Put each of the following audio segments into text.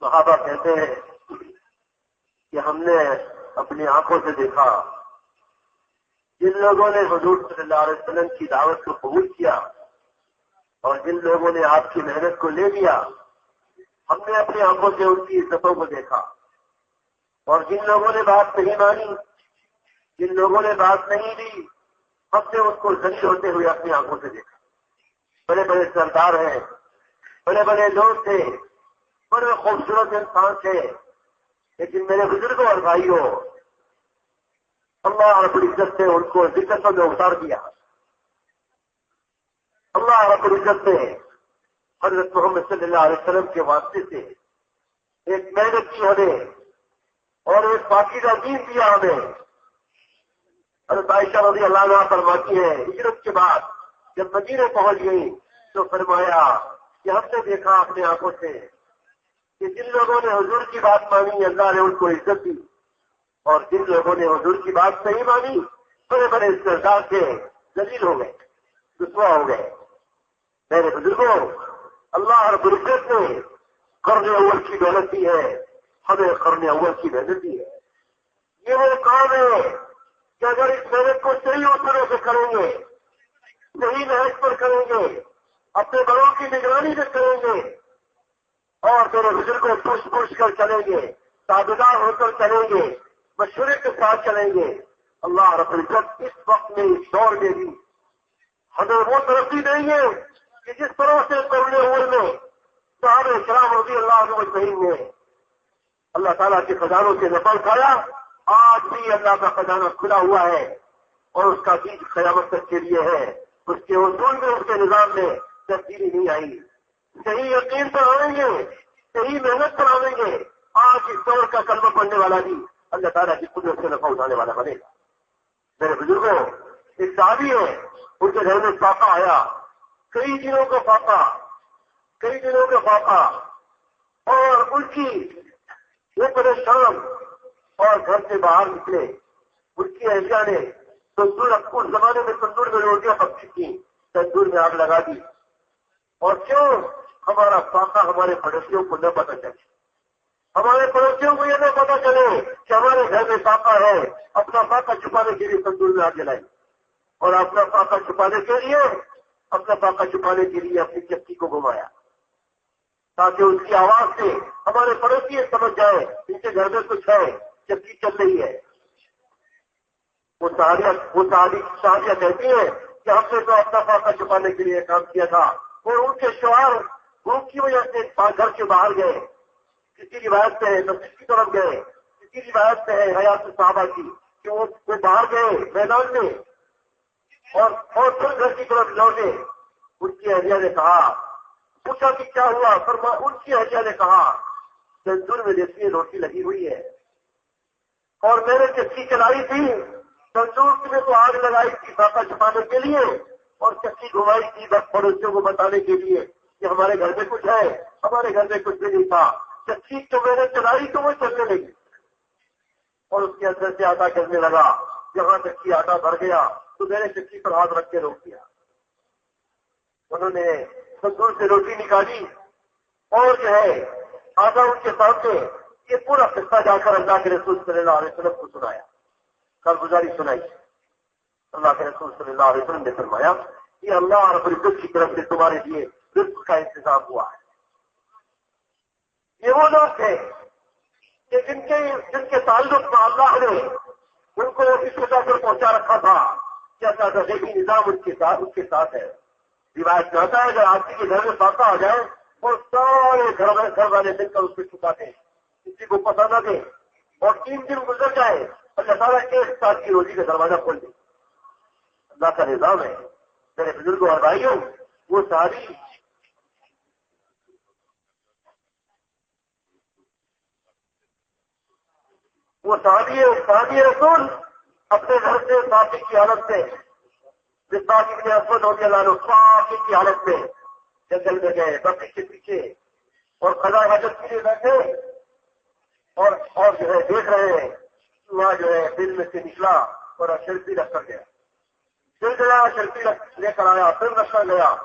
صحابہ کہتے ہیں کہ ہم نے اپنی آنکھوں سے دیکھا جن لوگوں نے حضور صلی اللہ علیہ وسلم کی دعوت کو قبول کیا اور جن لوگوں نے آپ کی محنت کو لے لیا، ہم نے اپنی آنکھوں سے ان کی عزتوں کو دیکھا، اور جن لوگوں نے بات نہیں مانی، جن لوگوں نے بات نہیں دی، ہم نے اس کو ذلیل ہوتے ہوئے اپنی آنکھوں سے دیکھا۔ بڑے بڑے سردار ہیں، بڑے بڑے لوگ تھے، بڑے خوبصورت انسان تھے، لیکن میرے بزرگوں اور بھائیوں، اللہ رب العزت نے ان کو ذلتوں میں اتار دیا۔ اللہ رب العزت نے حضرت محمد صلی اللہ علیہ وسلم کے واسطے سے ایک محنت کی ہمیں اور ایک پاکیزہ دین دیا ہمیں۔ حضرت عائشہ رضی اللہ عنہا فرماتی ہے ہجرت کے بعد جب مدینے پہنچ گئی تو فرمایا کہ ہم نے دیکھا اپنے آنکھوں سے کہ جن لوگوں نے حضور کی بات مانی اللہ نے ان کو عزت دی، اور جن لوگوں نے حضور کی بات نہیں مانی بڑے بڑے سردار سے ذلیل ہو گئے، رسوا ہو گئے۔ میرے بزرگوں، اللہ رب العزت نے قرن اول کی محنت دی ہے، ہمیں قرن اول کی محنت دی ہے۔ یہ وہ کام ہے کہ اگر اس محنت کو صحیح اصولوں سے کریں گے، صحیح محنت پر کریں گے، اپنے بڑوں کی نگرانی میں کریں گے، اور میرے بزرگوں پوچھ کر چلیں گے، تابعدار ہو کر چلیں گے، مشورے کے ساتھ چلیں گے، اللہ رب العزت اس وقت میں اس دور میں بھی ہمیں وہ ترقی دیں گے کہ جس طرح سے قرن اول میں صحابہ کرام رضی اللہ عنہم اجمعین نے اللہ تعالیٰ کے خزانوں سے نفع اٹھایا، آج بھی اللہ کا خزانہ کھلا ہوا ہے اور اس کا بیج قیامت تک کے لیے ہے۔ اس کے اصول میں، اس کے نظام میں تبدیلی نہیں آئی۔ صحیح یقین پر آئیں گے، صحیح محنت پر آئیں گے، آج اس دور کا کلمہ پڑھنے والا بھی اللہ تعالیٰ کی قدرت سے نفع اٹھانے والا بنے گا۔ میرے بزرگوں، ایک صحابی ہے، ان کے گھر میں فاقہ آیا، کئی دنوں کا فاقہ، اور ان کی وہ پریشان اور گھر سے باہر نکلے۔ ان کی اہلیہ نے تندور، اس زمانے میں تندور میں روٹیاں پکتی تھیں، تندور میں آگ لگا دی، اور کیوں؟ ہمارا فاقہ ہمارے پڑوسیوں کو نہ پتہ چلے، ہمارے پڑوسیوں کو یہ نہ پتہ چلے کہ ہمارے گھر میں فاقہ ہے۔ اپنا فاقہ چھپانے کے لیے تندور میں آگ جلائی، اور اپنا فاقہ چھپانے کے لیے اپنی چکی کو گھمایا، تاکہ اس کی آواز سے ہمارے پڑوسی سمجھ جائے ان کے گھر میں کچھ ہے، چکی چل رہی ہے۔ وہ صحابیہ کہتی ہے کہ ہم نے تو اپنا فاقہ چھپانے کے لیے کام کیا تھا، اور ان کے شوہر بھوک کی وجہ سے گھر کے باہر گئے، کسی روایت میں ہے مسجد کی طرف گئے، کسی روایت میں ہے حیات صحابہ کی کہ وہ باہر گئے میدان میں، اور پھر گھر کی طرف لوٹے۔ ان کی اہلیہ نے کہا، پوچھا کہ کیا ہوا؟ ان کی اہلیہ نے کہا تندور میں دیکھیے روٹی لگی ہوئی ہے، اور میں نے چکی چلائی تھی، تندور میں تو آگ لگائی تھی فاقہ چھپانے کے لیے، اور چکی گھمائی تھی بس پڑوسیوں کو بتانے کے لیے کہ ہمارے گھر میں کچھ ہے، ہمارے گھر میں کچھ بھی نہیں تھا۔ چکی تو میں نے چلائی تو وہ چلنے لگی، اور اس کے اندر سے آٹا گرنے لگا۔ جہاں چکی آٹا بھر گیا تو میں نے چکی پر ہاتھ رکھ کے روک دیا۔ انہوں نے تندور سے روٹی نکالی، اور جو ہے آٹا ان کے سامنے، یہ پورا قصہ جا کر اللہ کے رسول صلی اللہ علیہ وسلم کو سنایا، کارگزاری سنائی۔ اللہ کے رسول صلی اللہ علیہ وسلم نے فرمایا کہ اللہ رب العزت کی طرف سے تمہارے لیے رزق کا انتظام ہوا ہے۔ یہ وہ لوگ تھے کہ جن کے تعلق میں اللہ نے ان کو اس سطح پر پہنچا رکھا تھا کہ اللہ کا ذہنی نظام ان کے ساتھ ہے۔ روایت میں آتا ہے اگر آدمی کے گھر میں فاقہ آ جائے اور سارے گھر والے مل کر اس پہ چھپاتے ہیں، کسی کو پتہ نہ دے، اور 3 دن گزر جائے اللہ تعالیٰ ایک ساتھ کی روزی کا دروازہ کھول دے۔ اللہ کا نظام ہے۔ میرے بزرگوں اور بھائیوں، وہ صحابی رسول اپنے گھر سے صافی کی حالت میں، مصعب ابن اسود رضی اللہ عنہ صافی کی حالت میں جنگل میں گئے بکری کے پیچھے، اور قضاء حاجت کے لیے بیٹھے، اور جو ہے دیکھ رہے ہیں، وہاں جو ہے دل میں سے نکلا اور شرفی رکھ کر گیا، شرفی لے کر آیا، پھر رکھا گیا،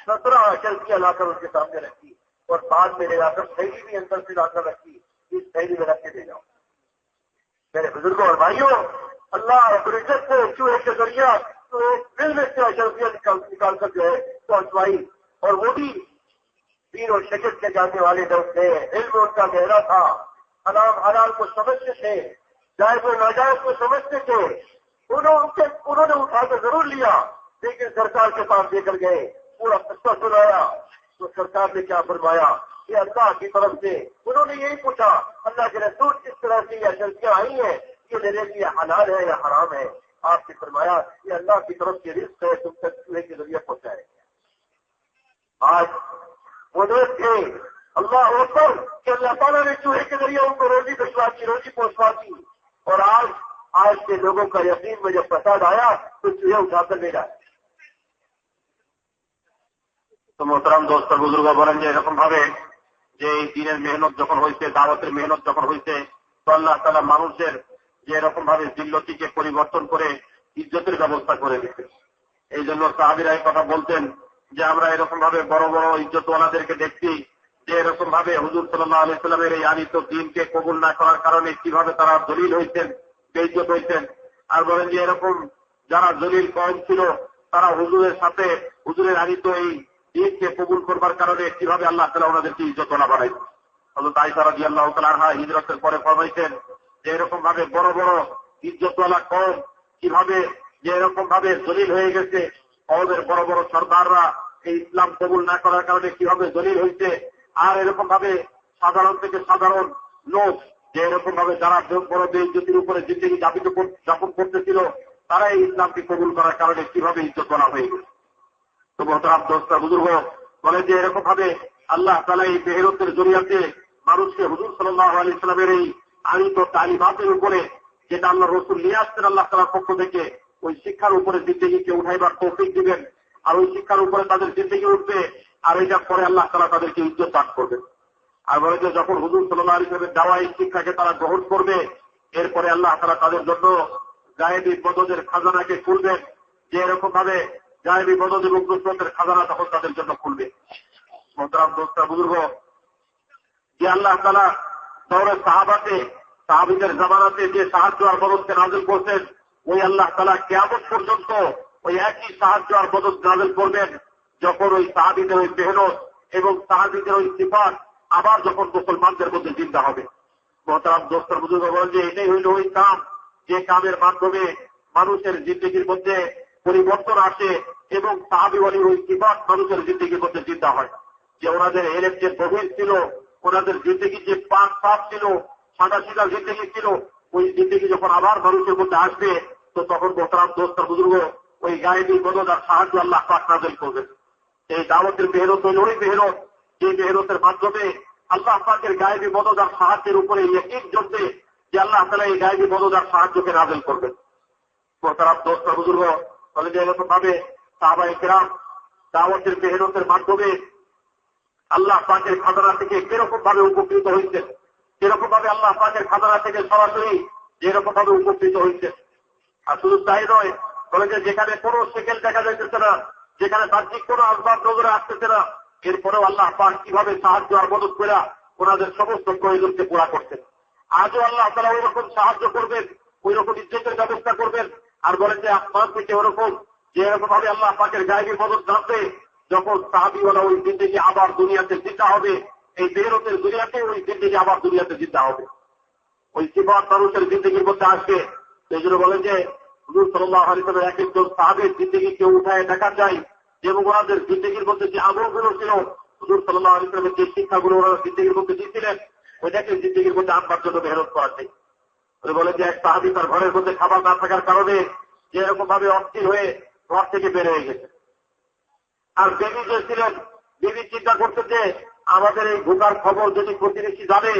17 شرفیاں لا کر ان کے سامنے رکھی، और बाद में ले जाकर थैली भी अंदर से लाकर रखी, इस थैली में रख के ले जाओ। मेरे बुजुर्गों और भाइयों, अल्लाह रब्बुल इज्जत से चूहे के जरिया तो एक दिल में से अशरफिया निकाल कर जो है पहुंचवाई, और वो भी दीन और शरीयत के जानने वाले लोग थे, इल्म उनका गहरा था, हराम हलाल को समझते थे, जायज और नाजायज को समझते थे। उन्होंने उठाकर जरूर लिया, लेकिन सरकार के पास लेकर गए, पूरा किस्सा सुनाया, तो सरकार ने क्या फरमाया, ये अल्लाह की तरफ से। उन्होंने यही पूछा, अल्लाह के रसूल किस तरह से ये अशरफियां आई हैं, ये मेरे लिए हलाल है या हराम है? आपने फरमाया ये अल्लाह की तरफ से रिस्क है, तुम तक चूहे के जरिए पहुंचाएंगे। आज वो लोग थे अल्लाह अकबर कि अल्लाह ताला ने चूहे के जरिए उनको रोजी पहुंचवा दी, और आज के लोगों का यकीन में जब फसाद आया तो चूहे उठाकर ले जाए। तो मोहतरम दोस्त बुजुर्ग बोलें जे एरकम भावे যে এই দিনের মেহনত যখন হয়েছে, দাওয়াতের মেহনত যখন হয়েছে, তো আল্লাহ তাআলা মানুষের যে এরকম ভাবে জিল্লতিকে পরিবর্তন করে ইজ্জতের ব্যবস্থা করে দিতে। এই জন্য সাহাবীরা এই কথা বলতেন যে আমরা এরকম ভাবে বড় বড় ইজ্জতওয়ালাদেরকে দেখছি যে এরকম ভাবে হুজুর সাল্লাল্লাহু আলাইহি সাল্লামের এই আনিত দ্বীনকে কবুল না করার কারণে কিভাবে তারা জলিল হয়েছেন, বেইজ্জত হয়েছেন। আর বলেন যে এরকম যারা জলিল কওম ছিল তারা হুজুরের সাথে হুজুরের আনিত এই দ্বীনকে কবুল করবার কারণে কিভাবে আল্লাহ তাআলা ওনাদেরকে ইজ্জতওয়ালা বানাইছেন। হযরত আয়েশা রাদিয়াল্লাহু তাআলা আনহা হিজরতের পরে ফরমাইছেন যে এরকম ভাবে বড় বড় ইজ্জতওয়ালা কওম কিভাবে যে এরকম ভাবে জলিল হয়ে গেছে, কওমের বড় বড় সরদাররা এই ইসলাম কবুল না করার কারণে কিভাবে জলিল হয়েছে। আর এরকম ভাবে সাধারণ থেকে সাধারণ লোক যে এরকম ভাবে যারা বড় বেইজ্জতির উপরে জিন্দেগি যাপন করতেছিল তারা এই ইসলামকে কবুল করার কারণে কিভাবে ইজ্জতওয়ালা হয়ে গেছে। তো মোহতারাম দোস্ত বুজুর্গ বলে যে এরকম ভাবে আল্লাহ তাআলা এই মেহনতের জরিয়াতে মানুষকে হুজুর সাল্লাল্লাহু আলাইহি সাল্লামের এই আনিত তালিমাতের উপরে যেটা আল্লাহ রাসূল নিয়ে আসছেন আল্লাহ তাআলার পক্ষ থেকে, ওই শিক্ষার উপরে জিন্দেগিকে উঠাইবার তৌফিক দিবেন, আর ওই শিক্ষার উপরে তাদের জিন্দেগি উঠবে, আর এইটার পরে আল্লাহ তাআলা তাদেরকে ইজ্জত দান করবেন। আর বলে যে যখন হুজুর সাল্লাল্লাহু আলাইহি সাল্লামের দেওয়া এই শিক্ষাকে তারা গ্রহণ করবে, এরপরে আল্লাহ তাআলা তাদের জন্য গায়েবী মদদের খাজানাকে খুলবেন, যে এরকম ভাবে গায়েবী মদদ এবং নুসরতের খাজানা তখন তাদের জন্য খুলবে। মোহতারাম দোস্ত বুজুর্গ, যে আল্লাহ তাআলা দৌরে সাহাবীদের জামানাতে যে সাহায্য আর মদদকে নাযিল করছেন, ওই আল্লাহ তাআলা কিয়ামত পর্যন্ত ওই একই সাহায্য আর মদদ নাযিল করবেন যখন ওই সাহাবীদের ওই মেহনত এবং সাহাবীদের ওই সিফাত আবার যখন মুসলমানদের মধ্যে জিন্দা হবে। মোহতারাম দোস্ত বুজুর্গ বলেন যে এটাই হইল ওই কাম, যে কামের মাধ্যমে মানুষের জিন্দেগির মধ্যে পরিবর্তন আসে এবং সাহাবী ওয়ালির ওই সিফাত মানুষের জিন্দেগির মধ্যে জিন্দা হয়। যে ওনাদের এলেম যে গভীর ছিল, ওনাদের জিন্দেগি যে পাক সাফ ছিল, সাদা সিধা জিন্দেগি ছিল, ওই জিন্দেগি যখন আবার মানুষের মধ্যে আসবে তো তখন মোহতারাম দোস্ত বুজুর্গ ওই গায়েবী মদদ আর সাহায্য আল্লাহ পাক নাযিল করবেন। এই দাওয়াতের মেহনত হইল ওই মেহনত, যে মেহনতের মাধ্যমে আল্লাহ পাকের গায়েবী মদদ আর সাহায্যের উপরে ইয়াকিন জন্মে যে আল্লাহ তাআলা এই গায়েবী মদদ আর সাহায্যকে নাযিল করবেন। মোহতারাম দোস্ত বুজুর্গ বলে যে এরকম ভাবে সাহাবায়ে কেরাম দাওয়াতের মেহনতের মাধ্যমে আল্লাহ পাকের খাজানা থেকে কিরকম ভাবে উপকৃত হয়েছেন, কিরকম ভাবে আল্লাহ পাকের খাজানা থেকে সরাসরি যেরকম ভাবে উপকৃত হয়েছে। আর শুধু তাই নয়, বলে যে যেখানে কোনো সেকেন্ড দেখা যাইতেছে না, যেখানে বাহ্যিক কোনো আসবাব নজরে আসতেছে না, এরপরেও আল্লাহ পাক কিভাবে সাহায্য আর মদদ করে ওনাদের সমস্ত প্রয়োজনকে পুরা করছেন। আজও আল্লাহ তাআলা ওই রকম সাহায্য করবেন, ওই রকম ইজ্জতের ব্যবস্থা করবেন। আর বলেন যে আসমান থেকে ওরকম যে এরকম ভাবে আল্লাহ পাকের গায়েবী মদদ নামবে, যখন সাহাবীওয়ালা ওই জিন্দেগি আবার দুনিয়াতে জিন্দা হবে, এই মেহনতের দুনিয়াতে ওই জিন্দেগি আবার দুনিয়াতে জিন্দা হবে, ওই সিফাত মানুষের জিন্দেগির মধ্যে আসবে। সেই জন্য বলেন যে হুজুর সাল্লাল্লাহু আলাইহি ওয়াসাল্লাম এক একজন সাহাবীর জিন্দেগিকে উঠায় দেখা যায় এবং ওনাদের জিন্দেগির মধ্যে যে আমলগুলো ছিল, হুজুর সাল্লাল্লাহু আলাইহি ওয়াসাল্লামের যে শিক্ষাগুলো ওনারা জিন্দেগির মধ্যে দিয়েছিলেন, ওইটাকে জিন্দেগির মধ্যে আনবার জন্য মেহনত করা চাই। বলে যে এক সাহাবী তার ঘরের মধ্যে খাবার না থাকার কারণে যে এরকম ভাবে অস্থির হয়ে ঘর থেকে বের হয়ে গেছে। আর বেবি যে ছিলেন, বেবি চিন্তা করতে যে আমাদের এই ভোকার খবর যদি প্রতিবেশী জানে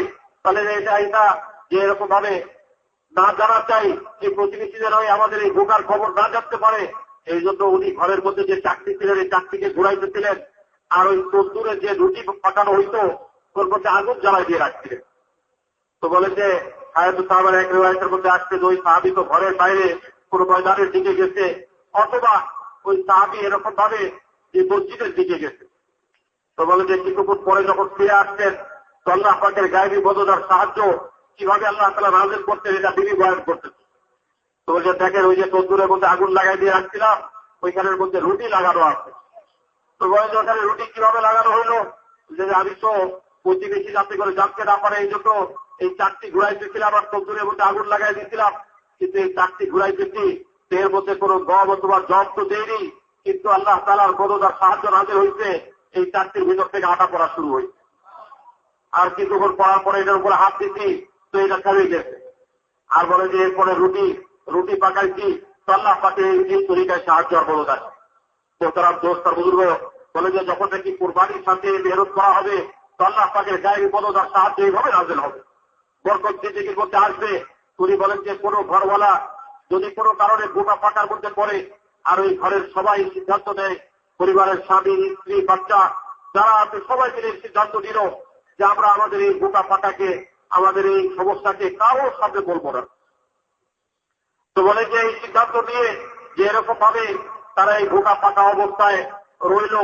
তাহলে এটা যে এরকম ভাবে না জানা চাই, এই প্রতিবেশীদের হয়ে আমাদের এই ভোকার খবর না জানতে পারে। এই জন্য উনি ঘরের মধ্যে যে চাকরি ছিলেন এই চাকরিকে ঘুরাইতেছিলেন, আর ওই তন্দুরে যে রুটি পাকানো হইতো ওর মধ্যে আগুন জ্বালাই দিয়ে রাখছিলেন। তো বলে যে হায়াতুল সাহাবার এক রিওয়ায়াতের মধ্যে আসছে যে ওই সাহাবী তো ঘরের বাইরে কোন ময়দানের দিকে গেছে, অথবা ওই সাহাবী এরকম ভাবে যে মসজিদের দিকে গেছে। তো বলে যে কিছুক্ষণ পরে যখন ফিরে আসছেন তো আল্লাহ পাকের গায়েবী বদলার সাহায্য কিভাবে আল্লাহ তাআলা নাযিল করতেন এটা তিনি বয়ান করতেন। তো বলছে দেখেন ওই যে তন্দুরের মধ্যে আগুন লাগাই দিয়ে রাখছিলাম ওইখানের মধ্যে রুটি লাগানো আছে। তো বলে যে ওখানে রুটি কিভাবে লাগানো হইলো, যে আমি তো প্রতিবেশী যাতে করে জানতে না পারে এই জন্য এই চারটি ঘুরাইতেছিলাম আর তন্দুরের মধ্যে আগুন লাগাই দিয়েছিলাম, কিন্তু এই চারটি ঘুরাইতেছি এর মধ্যে কোনো গম অথবা জব তো দেয়নি, কিন্তু আল্লাহ তাআলার বদলার সাহায্য নাযিল হয়েছে, এই চারটির ভিতর থেকে আটা পড়া শুরু হয়েছে। আর কিছুক্ষণ পড়ার পরে এটার উপরে হাত দিচ্ছি তো এটা কমে গেছে। আর বলে যে এরপরে রুটি পাকাইছি তো আল্লাহ পাকে এই তরিকায় সাহায্য আর বলো দেয়। তো তারা দোস্তার বুজুর্গ বলে যে যখন নাকি কুরবানির সাথে মেহনত করা হবে তো আল্লাহ পাকের গায়েবী বদলার সাহায্য এইভাবে নাযিল হবে, বরকত জিন্দেগির মধ্যে আসবে। উনি বলেন যে কোনো ঘরওয়ালা যদি কোনো কারণে গোটা ফাঁকার মধ্যে পড়ে আর ওই ঘরের সবাই সিদ্ধান্ত নেয়, পরিবারের স্বামী স্ত্রী বাচ্চা যারা আছে সবাই মিলে সিদ্ধান্ত নিল যে আমরা আমাদের এই গোটা ফাঁকাকে আমাদের এই সমস্যাকে কারোর সামনে বলবো না। তো বলে যে এই সিদ্ধান্ত নিয়ে যে এরকম ভাবে তারা এই গোটা ফাঁকা অবস্থায় রইল,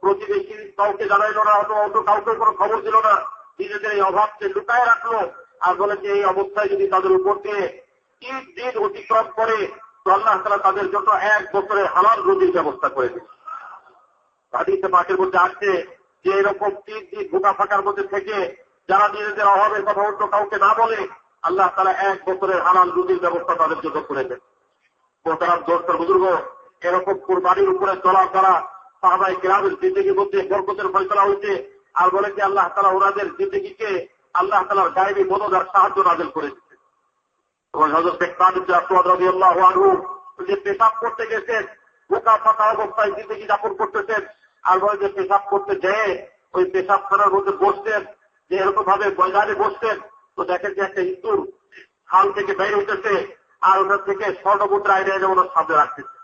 প্রতিবেশী কাউকে জানাইল না, অন্য কাউকে কোনো খবর দিল না, নিজেদের এই অভাবকে লুকায় রাখলো। আর বলে যে এই অবস্থায় যদি তাদের উপর দিয়ে 3 দিন অতিক্রম করে তো আল্লাহ তাআলা তাদের জন্য 1 বছরের হালাল রুজির ব্যবস্থা করে দিল। হাদিসে পাকের মধ্যে আসছে যে এরকম 3 দিন গোটা ফাঁকার মধ্যে থেকে যারা নিজেদের অভাবের কথা অন্য কাউকে না বলে আল্লাহ তাআলা 1 বছরের হালাল রুজির ব্যবস্থা তাদের জন্য করে দেন। মোহতারাম দোস্তের বুজুর্গ, এরকম কুরবানির উপরে চলার দ্বারা সাহাবায়ে কেরামের জিন্দেগির মধ্যে বরকতের ফয়সালা হয়েছে। আর বলে যে আল্লাহ তাআলা ওনাদের জিন্দেগিকে আল্লাহ তাআলার গায়েবী বদলার সাহায্য নাযিল করে দিচ্ছেন। এবং হযরত ইকবাল ইবনে আসওয়াদ রাদিয়াল্লাহু আনহু যে পেশাব করতে গেছেন, গোটা ফাঁকা অবস্থায় জিন্দেগি যাপন করতেছেন, আর বলে যে পেশাব করতে যেয়ে ওই পেশাবখানার মধ্যে বসতেন, যে এরকম ভাবে ময়দানে বসতেন তো দেখেন যে একটা ইঁদুর খাল থেকে বের হইতেছে আর ওটার থেকে স্বর্ণমুদ্রা এনে যেমন সামনে রাখতেছে।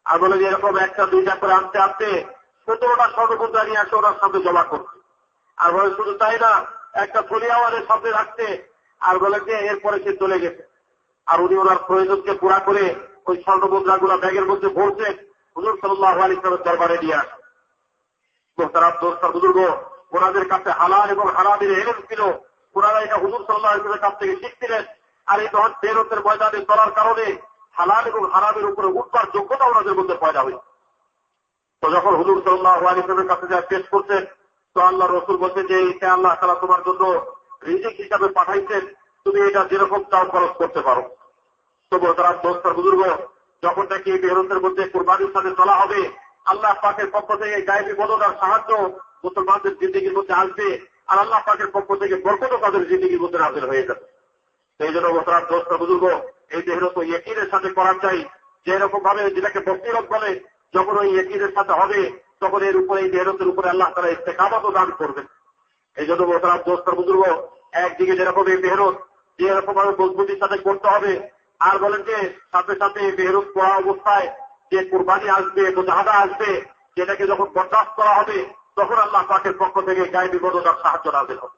আর বলে যে এরকম একটা দুইটা করে আনতে আনতে 17টা স্বর্ণমুদ্রা নিয়ে আসে ওনার সামনে জমা করছে। আর বলে শুধু তাই না, একটা থলি আমাদের সামনে রাখতে, আর বলে যে এরপরে সে চলে গেছে। আর উনি ওনার প্রয়োজনকে পুরা করে ওই স্বর্ণমুদ্রাগুলো ব্যাগের মধ্যে ভরছেন, হুজুর সাল্লাল্লাহু আলাইহি ওয়াসাল্লামের দরবারে নিয়ে আসেন। মোহতারাম দোস্তার বুজুর্গ, ওনাদের কাছে হালাল এবং হারামের ইলম ছিল, ওনারা এটা হুজুর সাল্লাল্লাহু আলাইহি ওয়াসাল্লামের কাছ থেকে শিখছিলেন। আর এই তখন বেরতের ময়দানে চলার কারণে হালাল এবং হারামের উপরে উঠবার যোগ্যতা ওনাদের মধ্যে পয়দা হয়েছে। তো যখন হুজুর সাল্লাল্লাহু আলাইহি ওয়াসাল্লামের কাছে যা পেশ করতেন তো আল্লাহ রাসূল বলতেন যে এটা আল্লাহ তাআলা তোমার জন্য রিজিক হিসাবে পাঠাইছেন, তুমি এটা যেরকম চাও খরচ করতে পারো। তো মোহতারাম দোস্তার বুজুর্গ, যখন নাকি এই বেরতের মধ্যে কুরবানির সাথে চলা হবে আল্লাহ পাকের পক্ষ থেকে গায়েবী বদলার সাহায্য মুসলমানদের জিন্দেগির মধ্যে আসবে, আর আল্লাহ পাকের পক্ষ থেকে বরকত তাদের জিন্দেগির মধ্যে নাযিল হয়ে যাবে। সেই জন্য মোহতারাম দোস্তার বুজুর্গ, এই বেরত ইয়াকিনের সাথে করা চাই, যে এরকম ভাবে যেটাকে বসিরত বলে, যখন ওই ইয়াকিনের সাথে হবে তখন এর উপরে এই বেরতের উপরে আল্লাহ তাআলা ইস্তেকামত দান করবেন। এই জন্য মোহতারাম দোস্তার বুজুর্গ, একদিকে যেরকম এই বেরত যে এরকম ভাবে মজবুতির সাথে করতে হবে, আর বলেন যে সাথে সাথে এই বেরত করা অবস্থায় যে কুরবানি আসবে, মুজাহাদা আসবে, যেটাকে যখন বরদাস্ত করা হবে তখন আল্লাহ পাকের পক্ষ থেকে গায়েবী বদলার সাহায্য নাযিল হবে।